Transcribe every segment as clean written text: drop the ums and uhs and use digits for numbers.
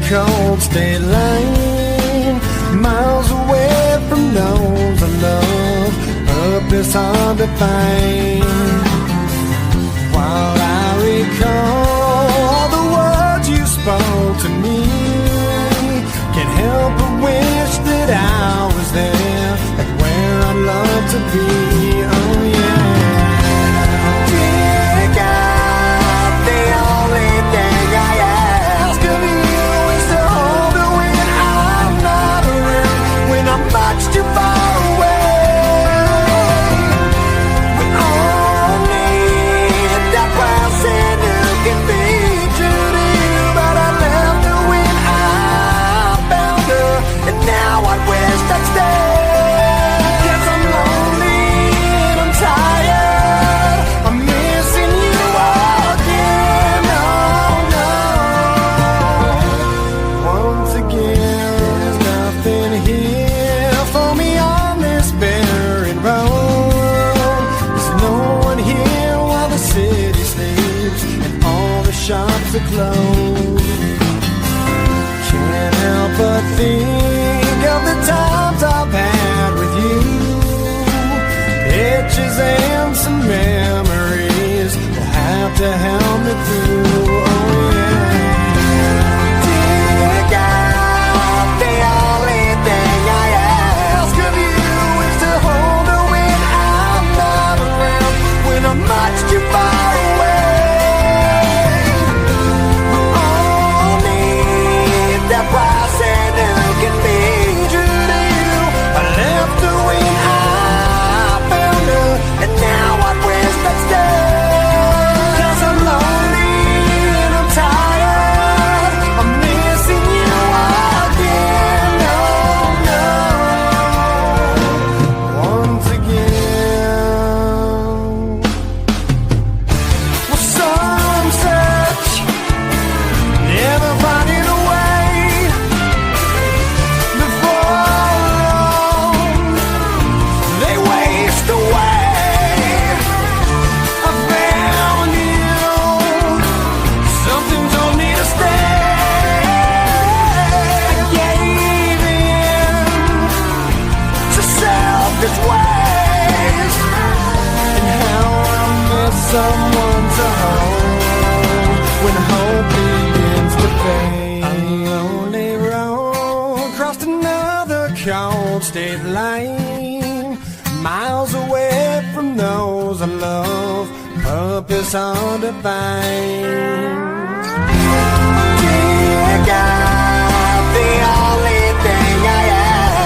cold state line, miles away from those I love, purpose hard to find. While I recall the words you spoke to me, can't help but wish that I was there, and where I'd love to be. Oh yeah. Dear God, the only thing I ask of you is to hold me when I'm not around, when I'm much too far away. We all need that person who can be true to you, but I left her when I found her, and now I wish I'd stay. Yes, I'm lonely and I'm tired, I'm missing you again. Oh no. Once again, there's nothing here for me on this barren road. There's no one here while the city sleeps and all the shops are closed. Can't help but think of the times I've had with you, pictures and some memories will have to help me through. Oh yeah. Dear God, the only thing I ask of you is to hold me when I'm not around, when I'm much too far away. We all need that person who can be true to you. I left her when I found her, and now I wish I'd stay. 'Cause I'm lonely and I'm tired, I'm missing you again. No, no. Once again. Well, some search, never finding a way. Before long, they waste away. I found you, something told me to stay. I gave in to selfish ways, and how I miss someone to hold when hope begins to fade. A lonely road crossed another cold state line, miles away from those I love, purpose hard to find. Dear God, the only thing I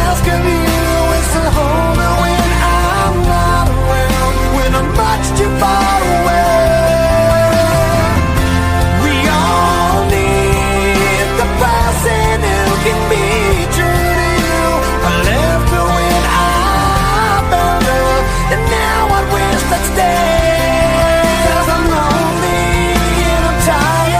ask of you is to hold me when I'm not around, when I'm much too far away. We all need the person who can be true to you. I left her when I found her, and now I wish I'd stay. 'Cause I'm lonely and I'm tired,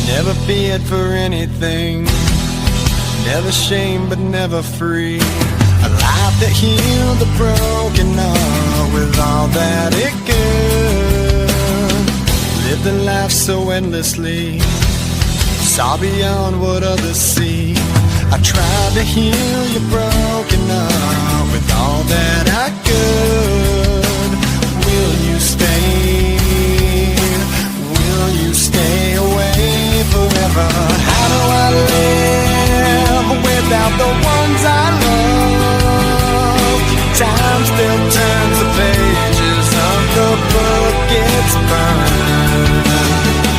Never feared for anything, never shamed but never free. A life that healed the broken heart with all that it could. Lived a life so endlessly, saw beyond what others see. I tried to heal your broken heart with all that I could. Will you stay? Will you stay away forever? How do I live without the ones I love? Time still turns the pages of the book, it's burned.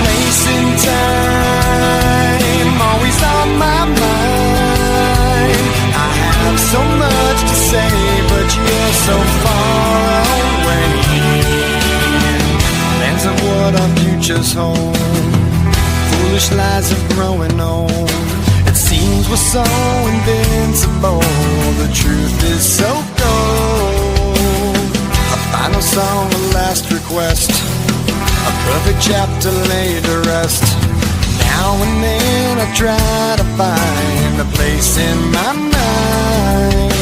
Place in time, always on my mind. I have so much to say, but you're so far away. Lands of what our futures hold, foolish lies of growing old. It seems we're so invincible, the truth is so cold. A final song, a last request, a perfect chapter laid to rest. Now and then I try to find a place in my mind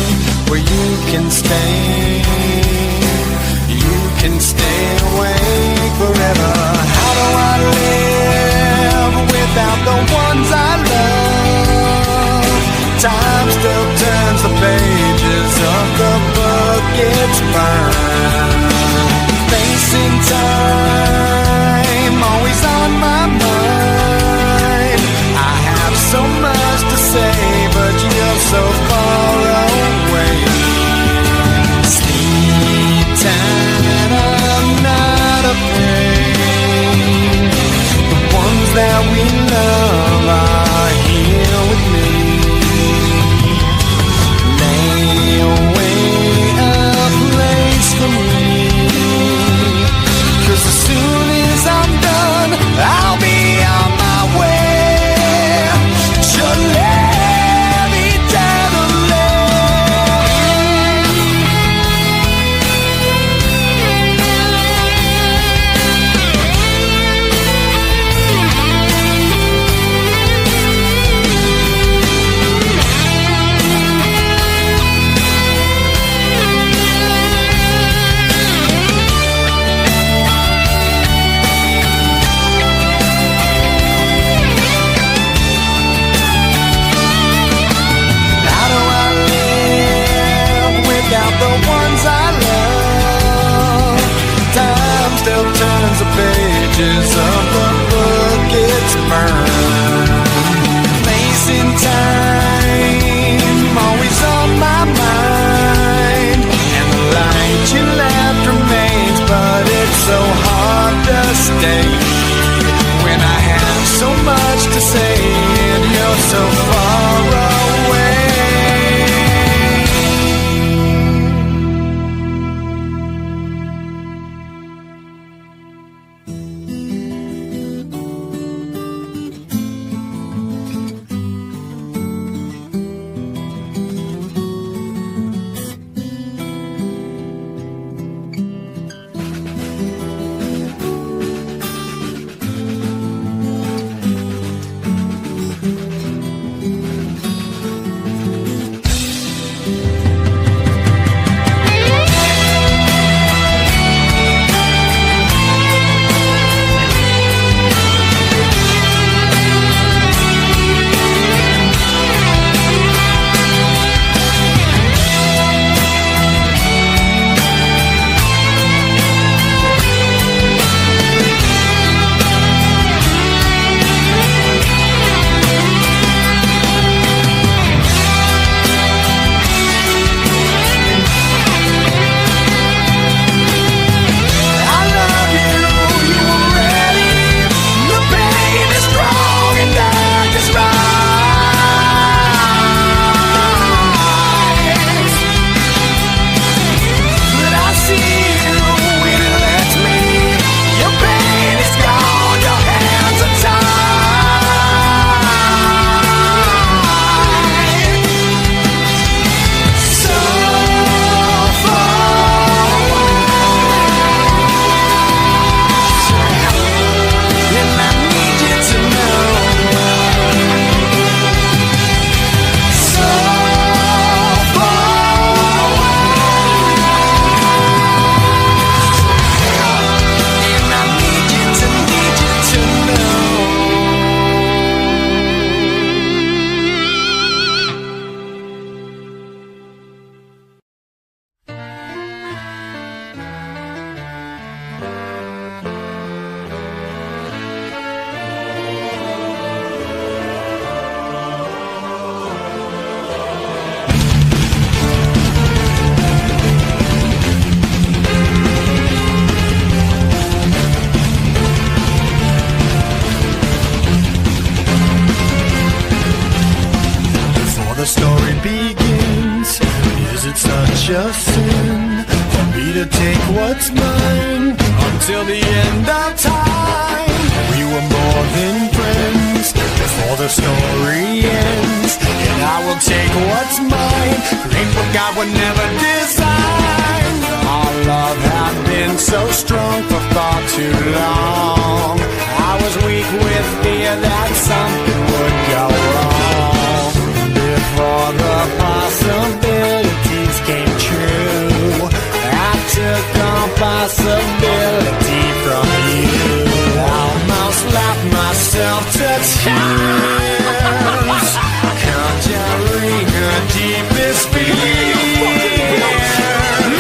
where you can stay, you can stay awake forever. How do I live without the ones I love? Time still turns the pages of the book, it's burned. Facing time, always on my mind. I have so much to say, but you're so far away. Sleep tight, I'm not afraid. The ones that we love are here with me. Lay away a place for me, 'cause as soon as I'm done, I'll be on my way to live eternally. The ones I love, time still turns the pages of the book, it's burned. Place in time, always on my mind. And the light you left remains, but it's so hard to stay when I have so much to say and you're so far away. such a sin for me to take what's mine until the end of time. We were more than friends before the story ends, and I will take what's mine, create what God would never design. Our love had been so strong for far too long. I was weak with fear that something would go wrong before the possibilities came true. I took all possibility from you. Almost laughed myself to tears, conjuring her deepest fear.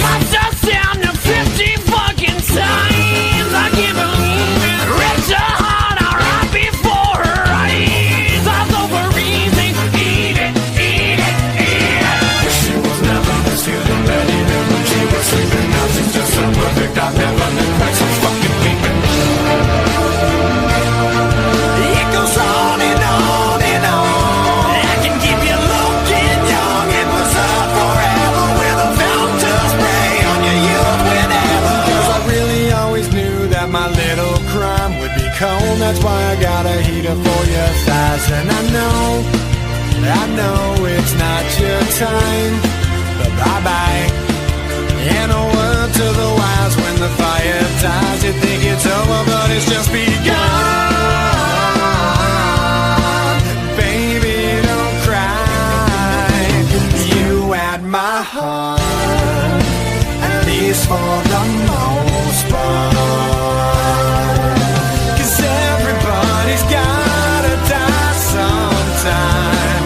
Must have sound of 50 fucking times. I can't believe it. Ripped her heart out right before her eyes. I was over easy. Eat it, eat it, eat it. She was never misfeeling ready when she was sleeping. Now she's just so perfect. I've never been quite so fucking weeping. It goes on and on and on. I can keep you looking young and preserved forever with a fountain spray on your youth whenever. 'Cause I really always knew that my little crime would be cold. That's why I got a heater for your thighs. And I know it's not your time, but bye-bye. And a word to the wise, when the fire dies, you think it's over, but it's just begun. Baby, don't cry. You had my heart, at least for the most part. 'Cause everybody's gotta die sometime.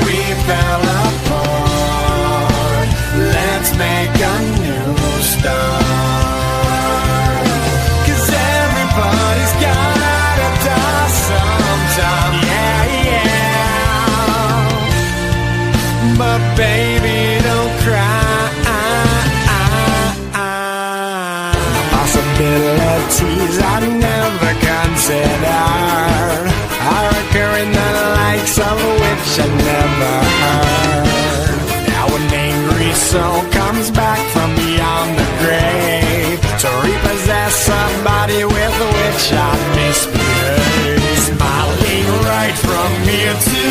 We fell apart. Let's make a new start. 'Cause everybody's gotta die sometime. Yeah, yeah. But baby, don't cry. Possibilities I never considered are occurring, the likes of which I never heard. Now an angry soul comes back from beyond the grave to repossess somebody with which I misbehaved. Smiling right from ear to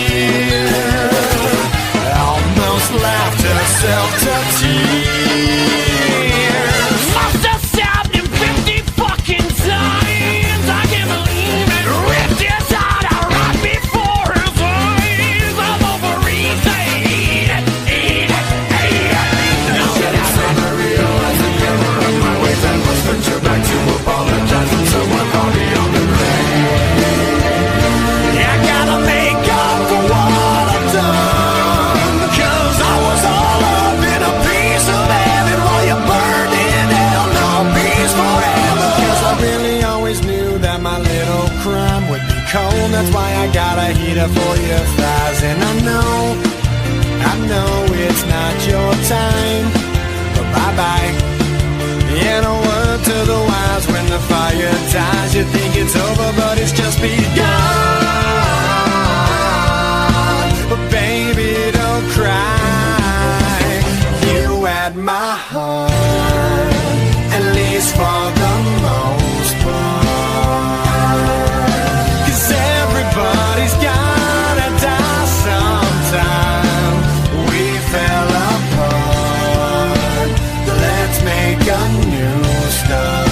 ear, almost laughed herself to tears. Must have stabbed him 50 fucking times. I can't believe it. Ripped his heart out right before his eyes. I'm over easy. Eat it, eat it, eat it. Now that it's time I realize the error of my ways, I must venture back to apologize and someone call me on the grave. I gotta make up for what I've done, 'cause I was all up in a piece of heaven while you burned in hell. No peace forever. 'Cause I really always knew that my little crime would be cold. That's why I got a heater for your thighs. And I know it's not your time, but bye-bye. And a word to the wise, when the fire dies, you think it's over, but it's just begun. But baby, don't cry. You had my heart, at least for the most part. 'Cause everybody's gotta die sometime. We fell apart. Let's make a new start.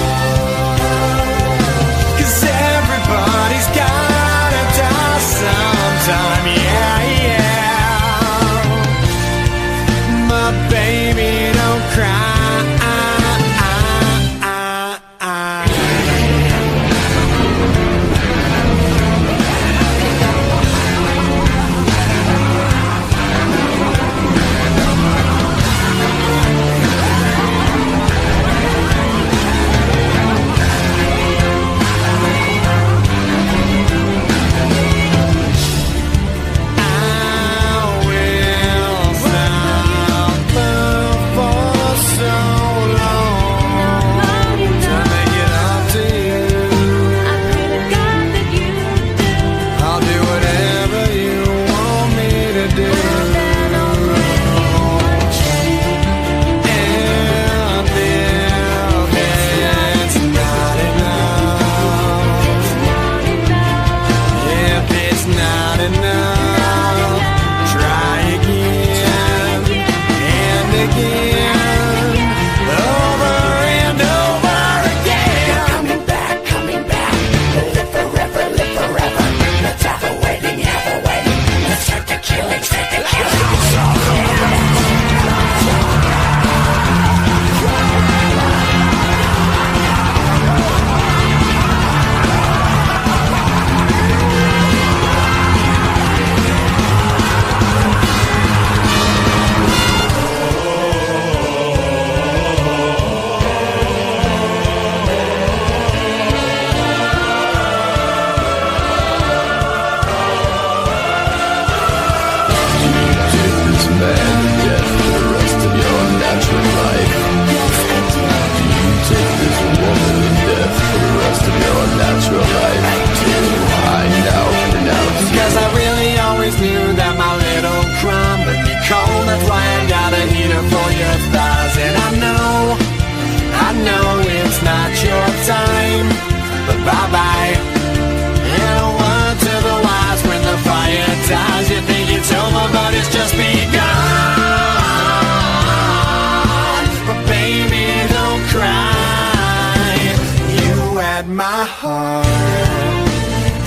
my heart,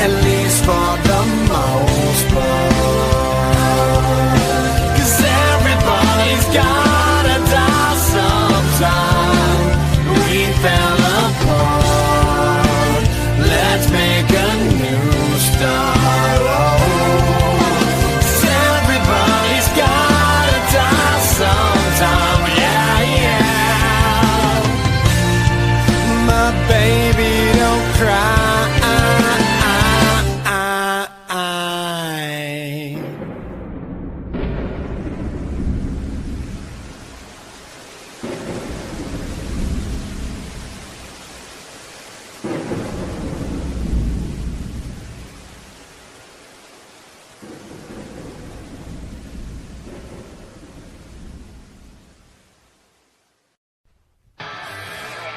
at least for the most part. 'Cause everybody's gotta die sometime. We fell apart, let's make a new start. Oh, 'cause everybody's gotta die sometime. Yeah, yeah. My baby, don't cry.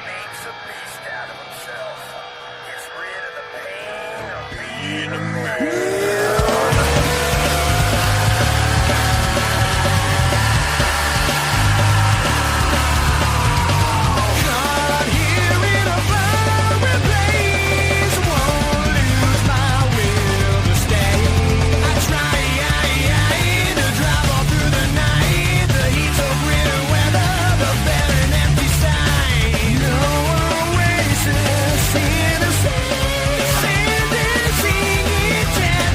Makes a beast out of himself. Gets rid of the pain of being a man. Caught here in a foreign place, won't lose my will to stay. I try to drive all through the night. The heat's so bitter weather, the barren empty sight. No oasis in the sea, singing eternal.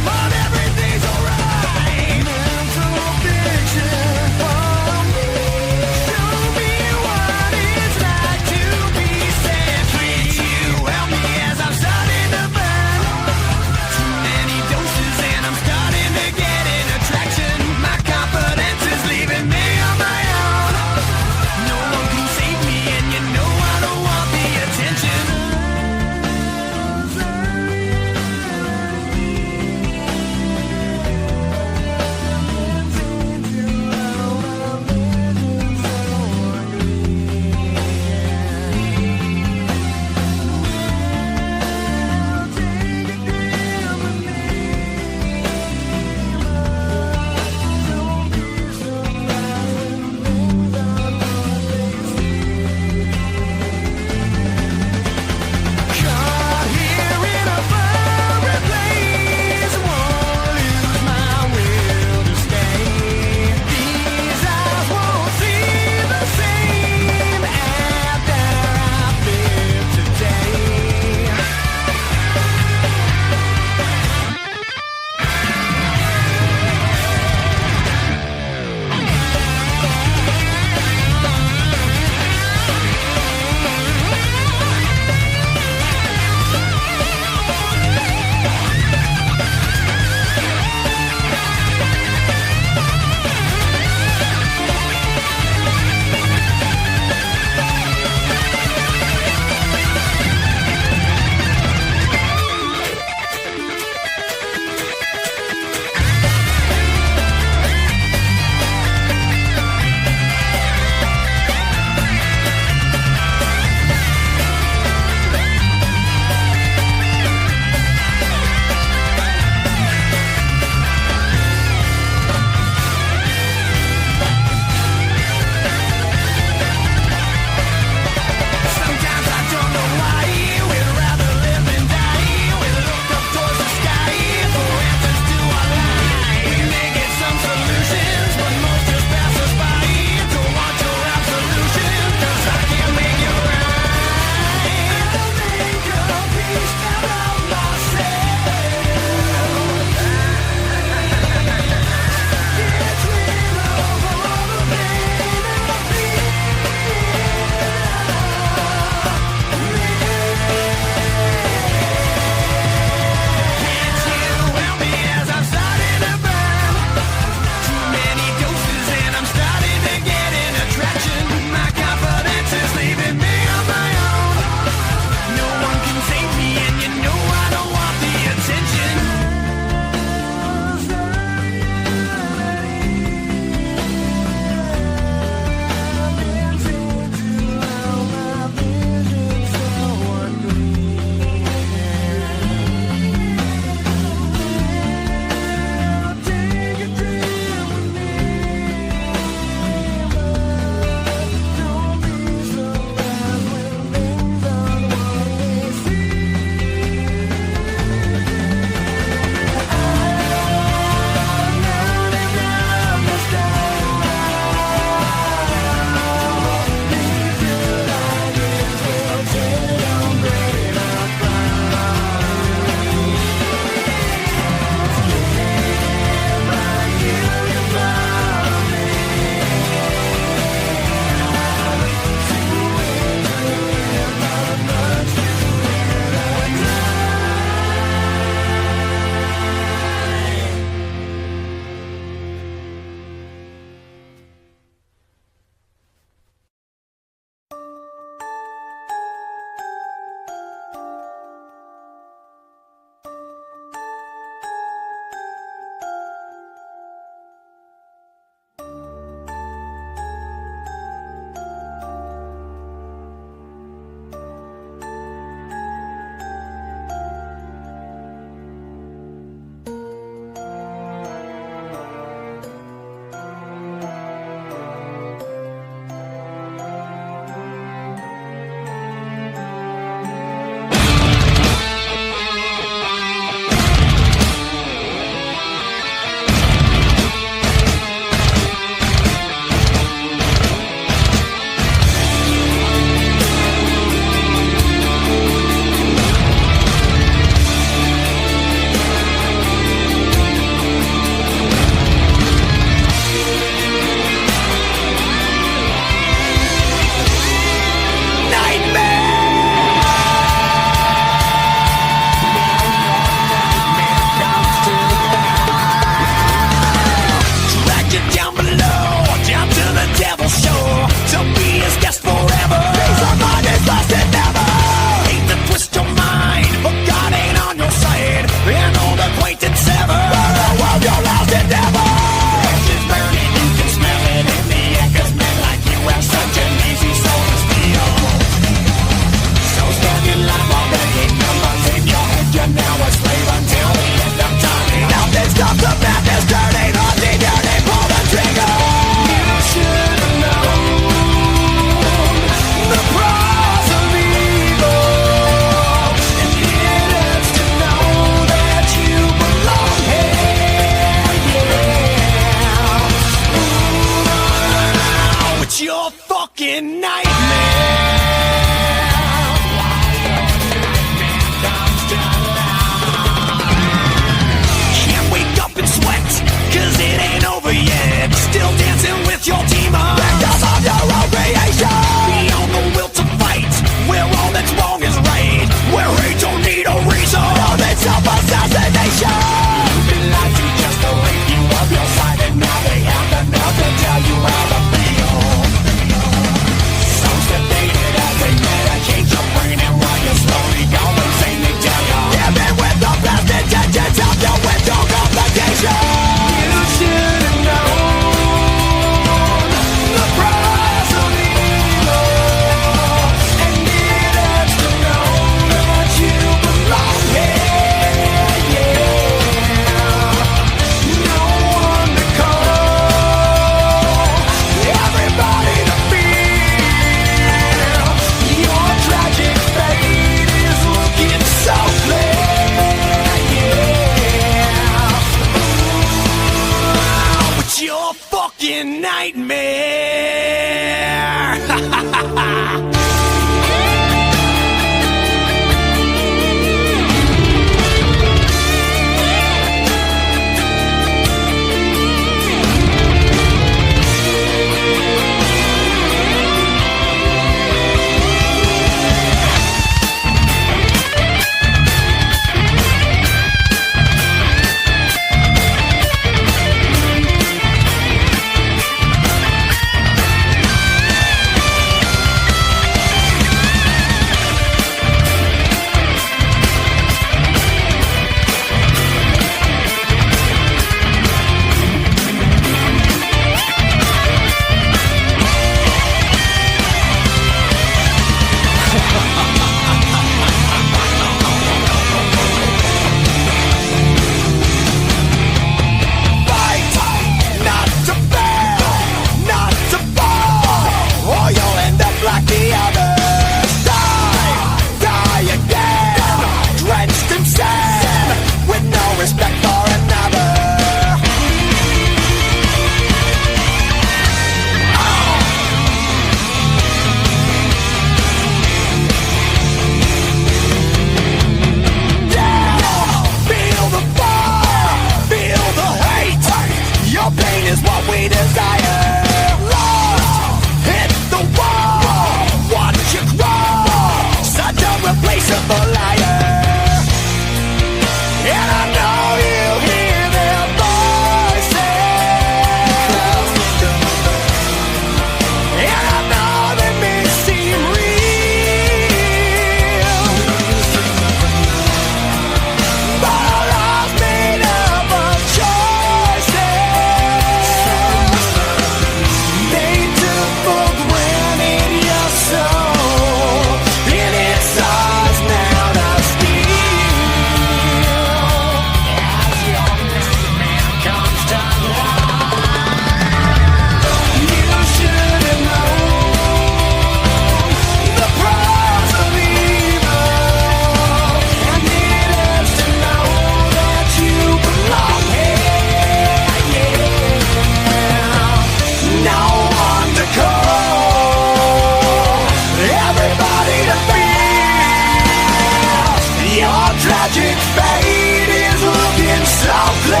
tragic fate is looking so clear.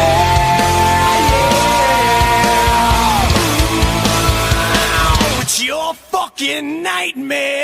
Yeah. It's your fucking nightmare.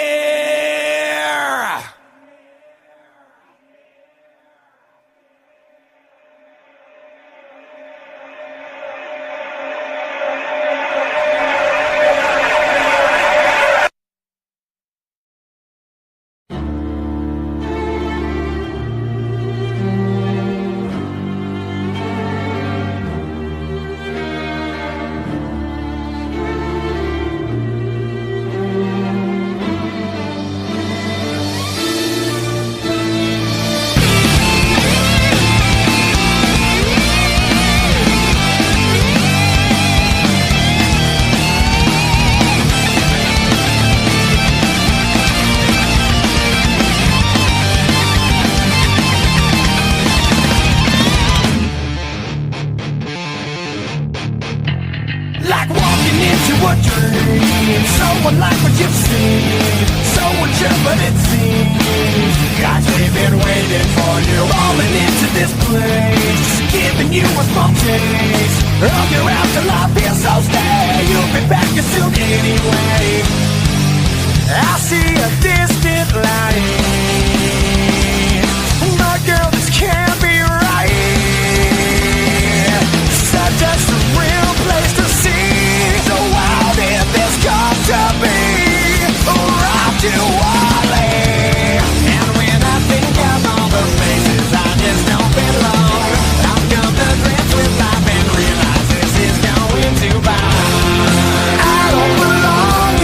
Like walking into a dream, so unlike what you've seen, so untrue but it seems God's been waiting for you, falling into this place, giving you a small taste of your afterlife. Feels so stay, you'll be back as soon anyway. I see a distant light, but girl, this can't be right. Such a surreal place to see, so wild if this comes to be. Rock to Wally, and when I think of all the faces I just don't belong, I've come to grips with life and realize this is going to buy. I don't belong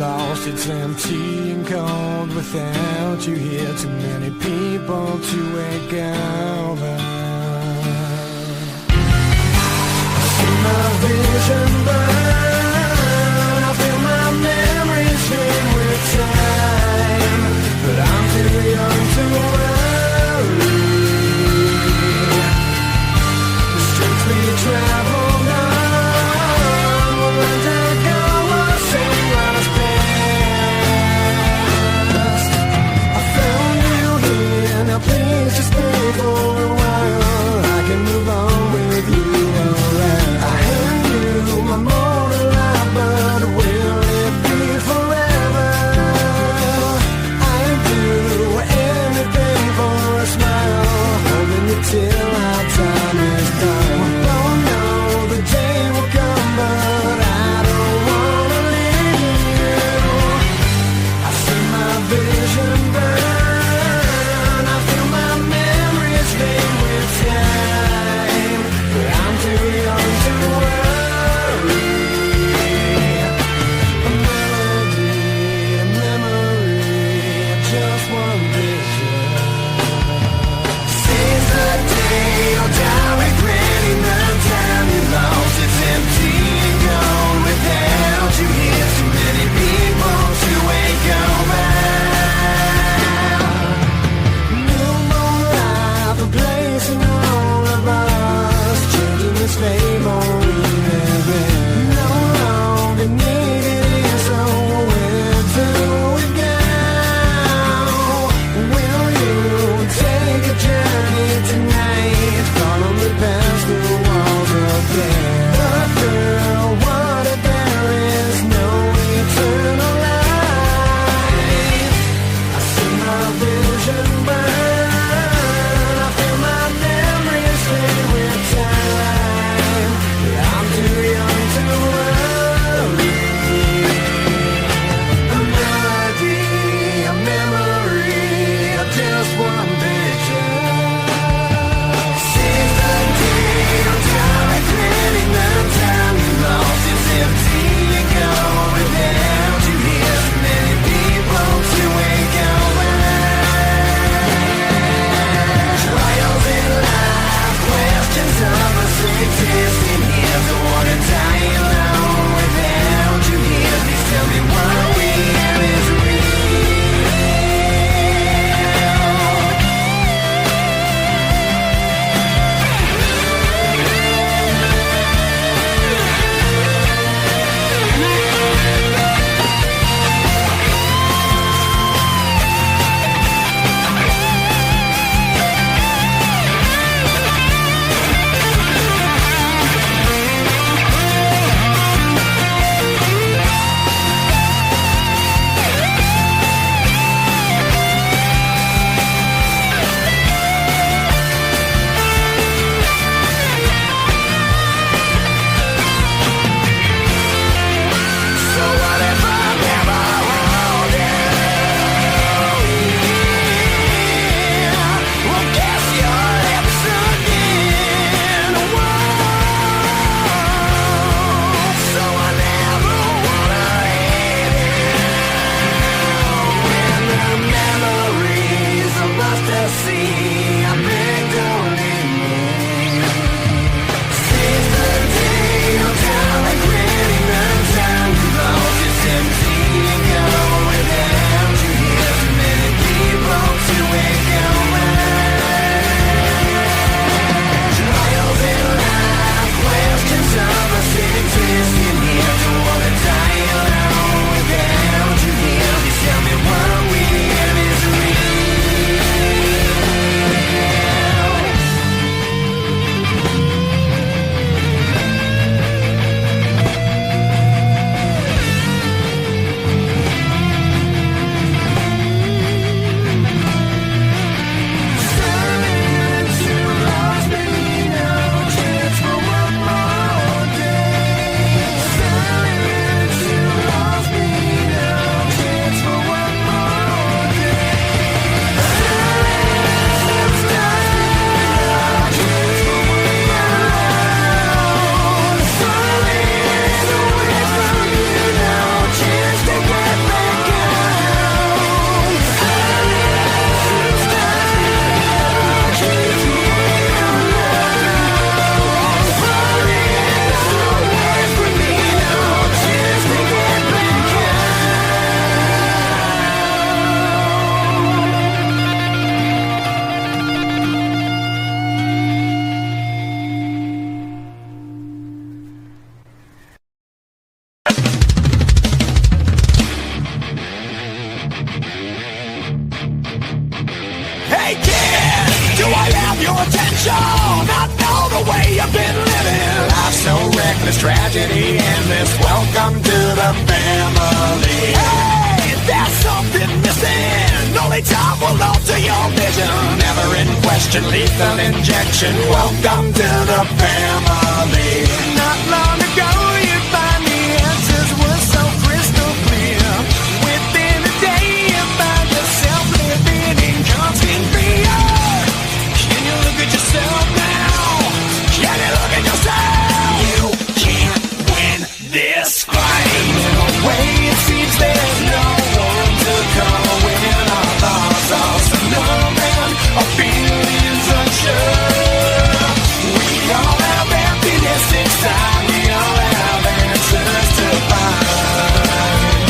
lost, it's empty and cold without you here. Too many people to wake over. I see my vision burn, I feel my memories fade with time, but I'm too young to worry. The streets we traveled on will undergo a same last past. I found you here, now please just stay for a while. I can move on with you, alright. I hand you my Mona your attention. I know the way you've been living. Life's so reckless, tragedy endless. Welcome to the family. Hey, there's something missing. Only time will alter your vision. Never in question, lethal injection. Welcome to the family. Not long ago, you find the answers were so crystal clear. Within a day, you find yourself living in constant fear. Can you look at yourself now? Can you look at yourself? You can't win this fight. In a way, it seems there's no one to call when our thoughts are so numb and our feelings unsure. We all have emptiness inside. We all have answers to find.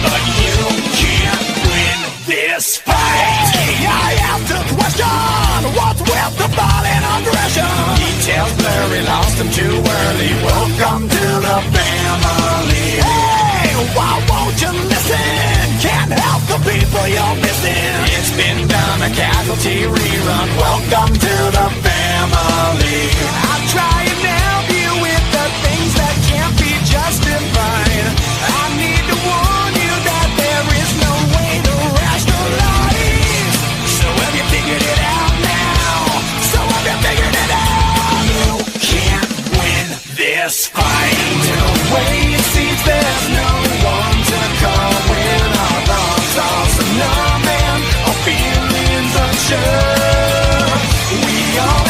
But you can't win this fight. I have to question what's with the violent aggression. Details blurry, lost them too early. Welcome to the family. Hey, why won't you listen? Can't help the people you're missing. It's been done, a casualty rerun. Welcome to the family. I'm trying to help you with the things that can't be justified. I need to warn you that there is no way to rationalize. So have you figured it out now? So have you figured it out? You can't win this fight. In a way it seems there's no one to call when our thoughts are so numb and our feelings unsure. We all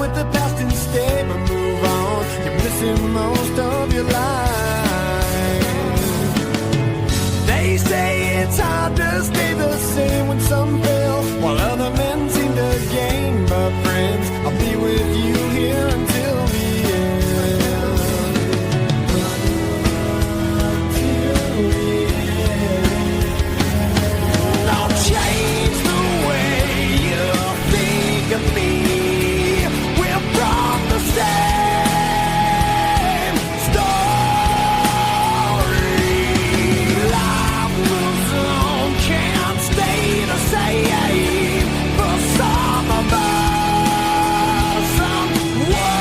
with the past instead, but move on. You're missing most of your life. They say it's hard to stay the same when some fail, while other men seem to gain. But friends, I'll be with you here until the end. Until the end. I'll change the way you think of me. We're from the same story. Life moves on, can't stay the same. For some of us, some worry.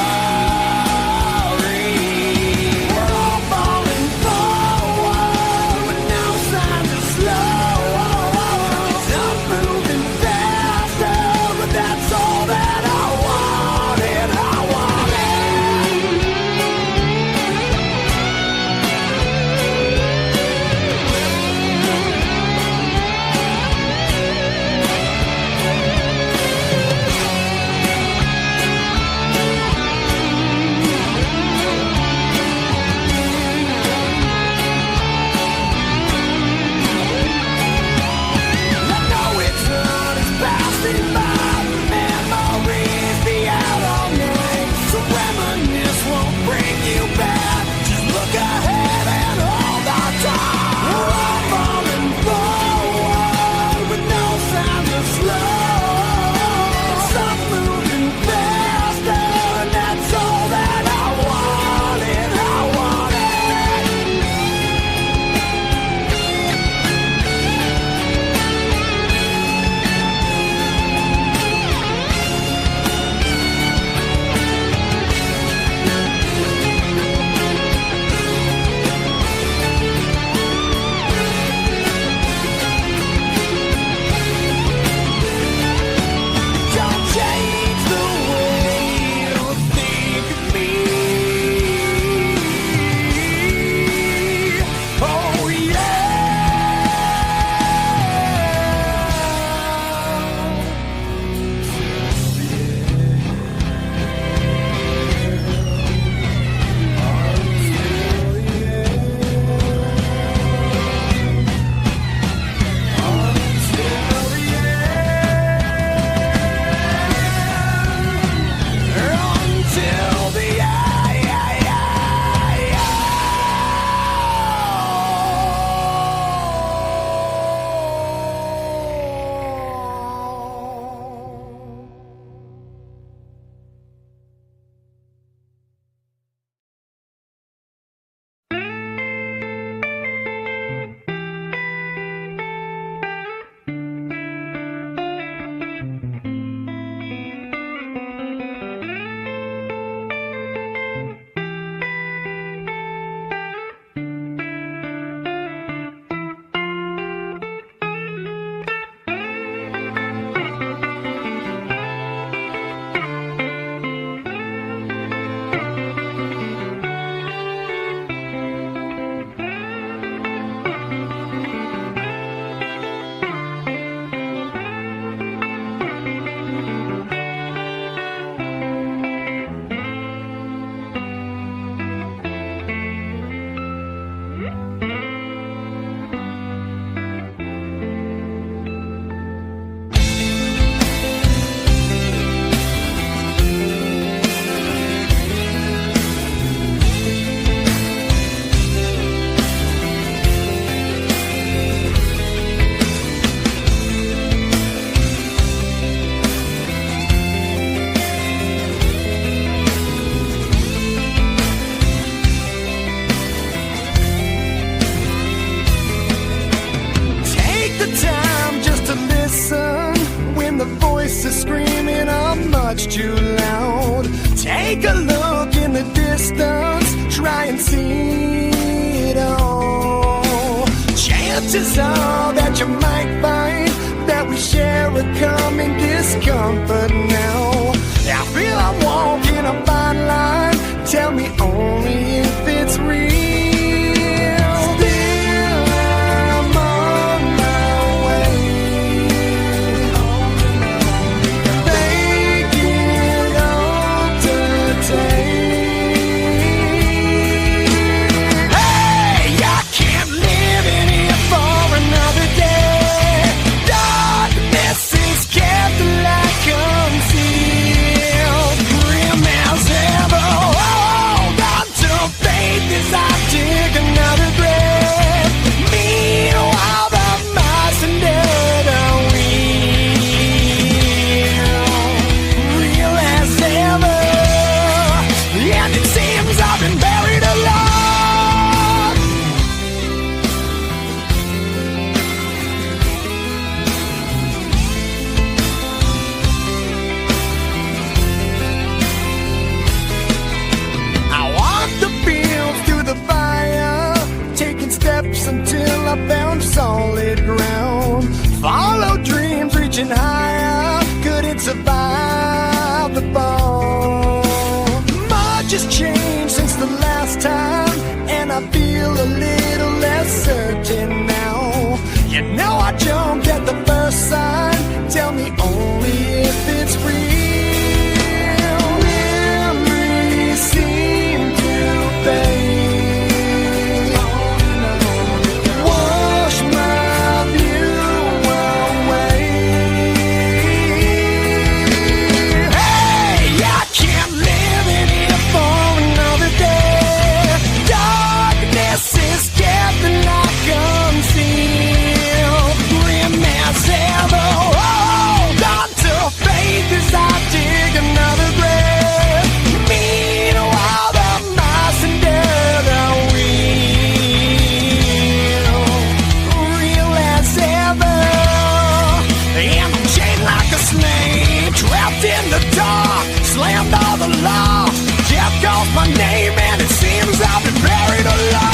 We're all falling forward with no signs of slow. Some moving faster, but that's all that I wanted. I wanted. I know it's not as passing by. Memories be out all night. So reminisce won't bring you back. Just look ahead and hold on tight. We're all falling forward with no signs of slow. Some moving faster, and that's all that I wanted. I wanted. Don't change the way you think of me. Oh until the much too loud. Take a look in the distance, try and see it all. Chances are that you might find that we share a common discomfort now. I feel I'm walking a fine line. Tell me only if it's real. Still, I'm on my way. Thinking on reaching higher, couldn't survive the fall. Much has changed since the last time, and I feel a little less certain now. You know I jumped at the first sign, tell me only if it's real. Memories seem to fade, wash my view away. Hey, I can't live in here for another day. Darkness is death and I conceal. Grim as ever, hold on to faith as I dig another grave. Meanwhile, the mice and dead are real as ever. And I'm chained like a slave, trapped in the dark, slammed all the law. Death calls my name and it seems I've been buried alive.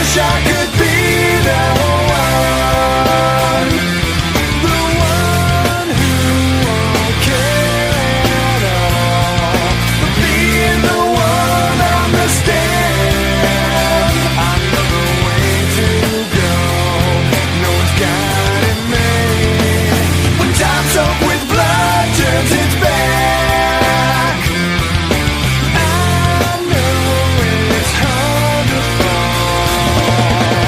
wish I could be the one who won't care at all. But being the one I understand, I know the way to go. No one's guiding me. When time's up with blood turns its back, I know it's hard to fall.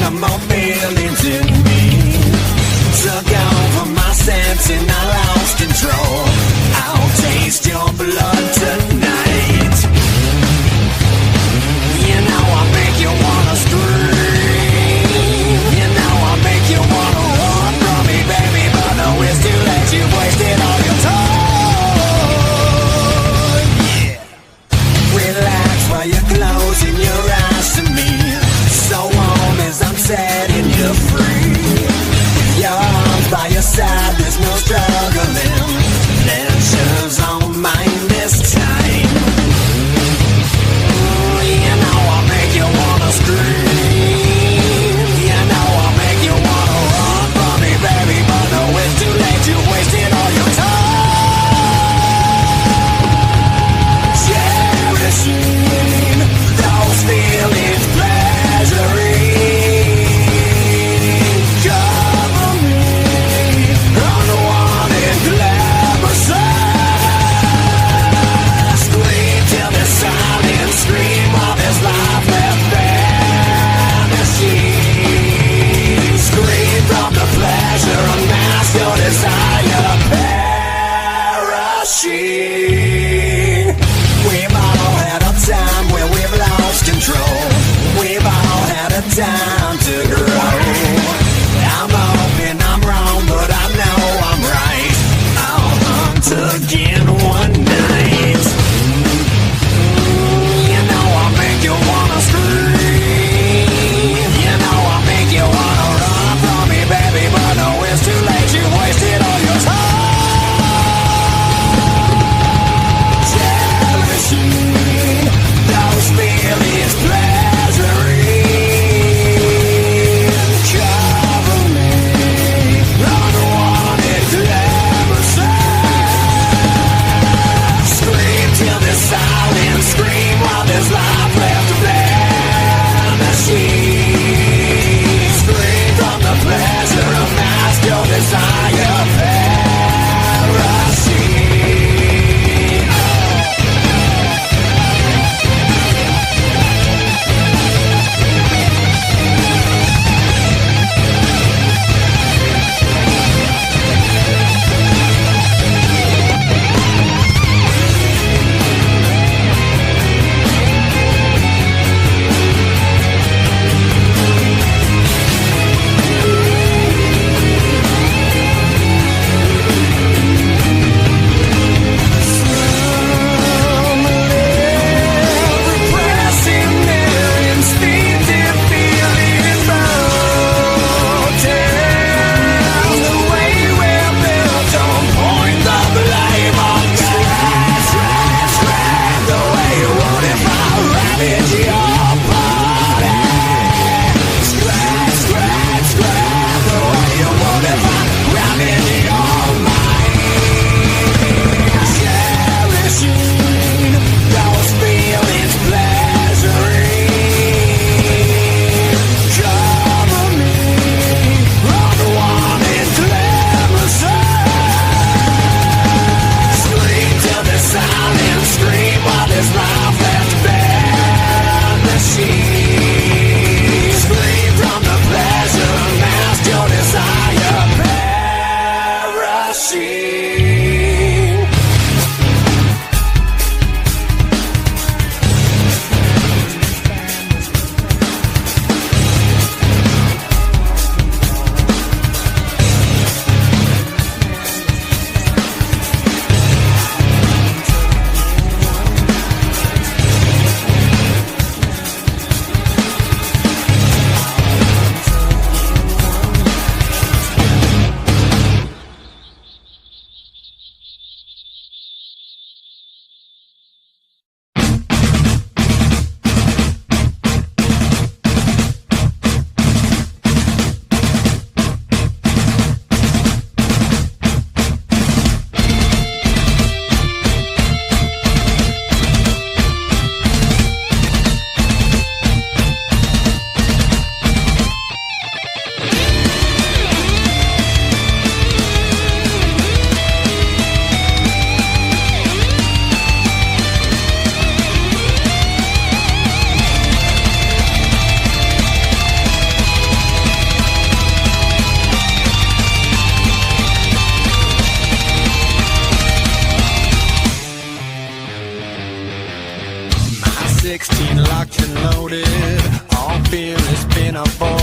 no more feelings in me. Took over my sense and I lost control. I'll taste your blood tonight. You know I make you wanna scream. You know I make you wanna run from me, baby, but no, it's too late. You've wasted all your time. Yeah. Relax while you're closing your eyes to me. So warm as I'm setting you free. Your arms by your side, there's no struggling. Pleasure's on mine this time. You know I'll make you wanna scream. You know I'll make you wanna run from me, baby, but no, it's too late. You wasted all your time. Cherishing those feelings, pleasuring. Cover me, unwanted glamorous. Scream till there's silence, scream while there's life left vanishing. Scream from the pleasure, unmask your desire, perishing. We've all had a time where we've lost control. We've all had a time to grow. I'm hoping I'm wrong, but I know I'm right. I'll hunt again one night. You know I'll make you wanna scream. You know I'll make you wanna run from me, baby, but no, it's too late. You wasted all your time. Cherishing those feelings, pleasuring.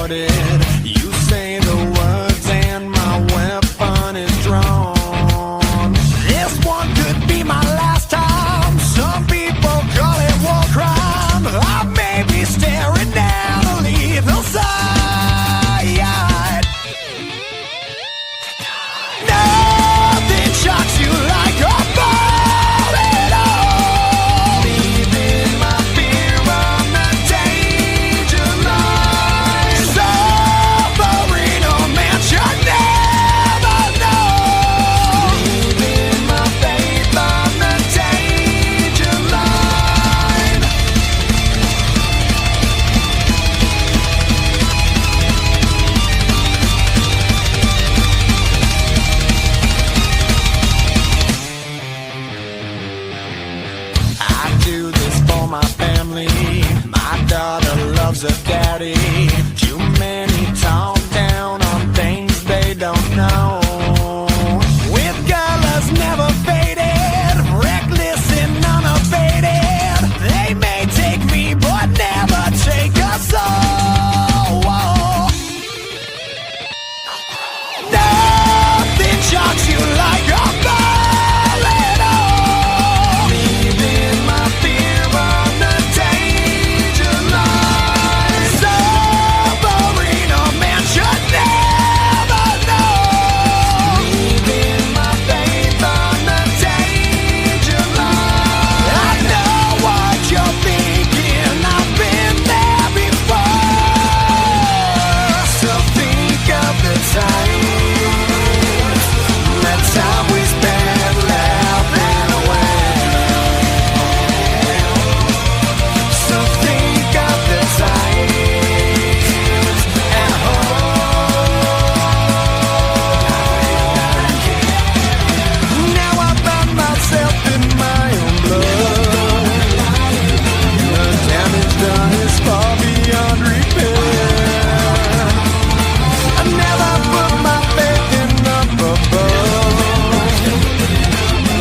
started. You say the words and my weapon is drawn. This one could be my last time. Some people call it war crime. I may be staring down a lethal sight. Nothing shocks you like a ball at all. Leaving my fear on the danger line. Suffering a man should never know. Leaving my faith on the danger line. I do this for my family. My daughter loves her daddy. Too many talk down on things they don't know. With colors never faded, reckless and unabated. They may take me but never take us all. Nothing shocks you like a ball at all. Leaving my fear on the danger line. Suffering a man should never know. Leaving my faith on the danger line. I know what you're thinking, I've been there before. So think of the time. That time we spent laughing away. So think of the times at home. Now I find myself in my own blood. The damage done is far beyond repair. I never put my faith in up above,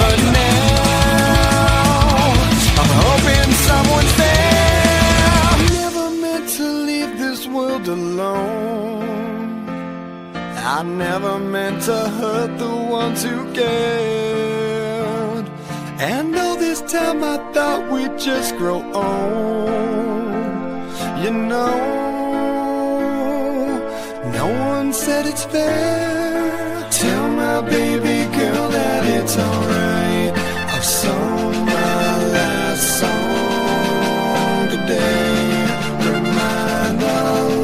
but now I'm hoping someone's there. Never meant to leave this world alone. I never meant to hurt the ones who cared. And all this time I thought we'd just grow old. You know, no one said it's fair. Tell my baby girl that it's alright. I've sung my last song today. Remind the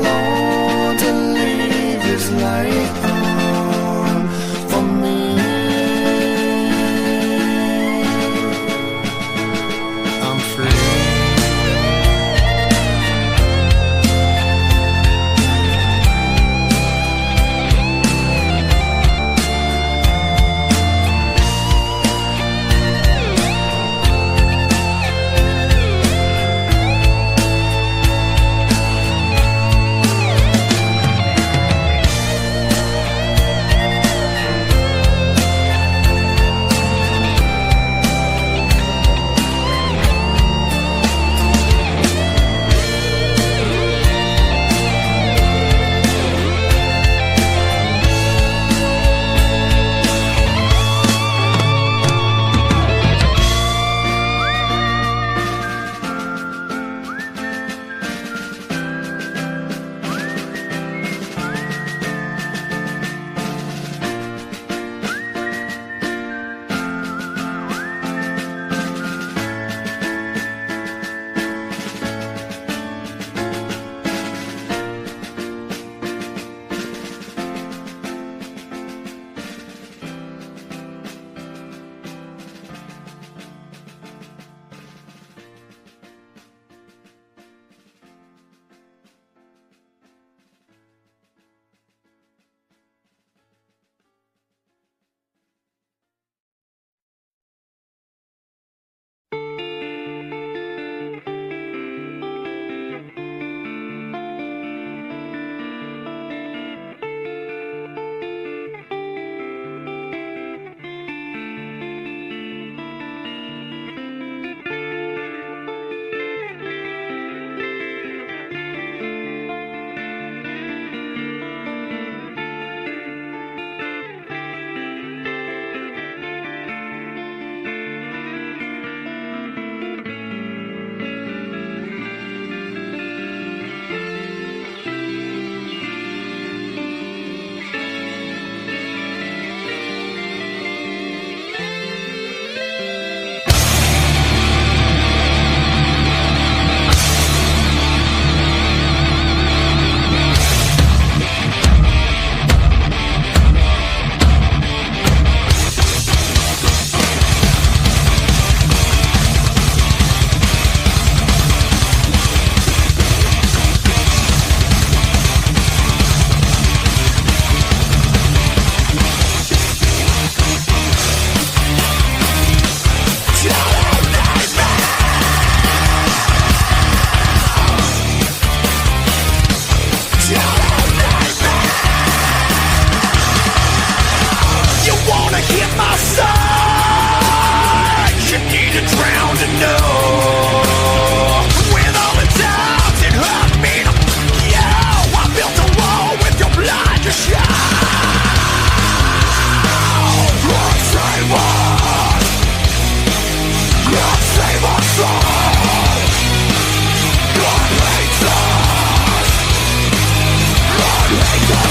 Lord to leave His light on for me. I'm free. Hate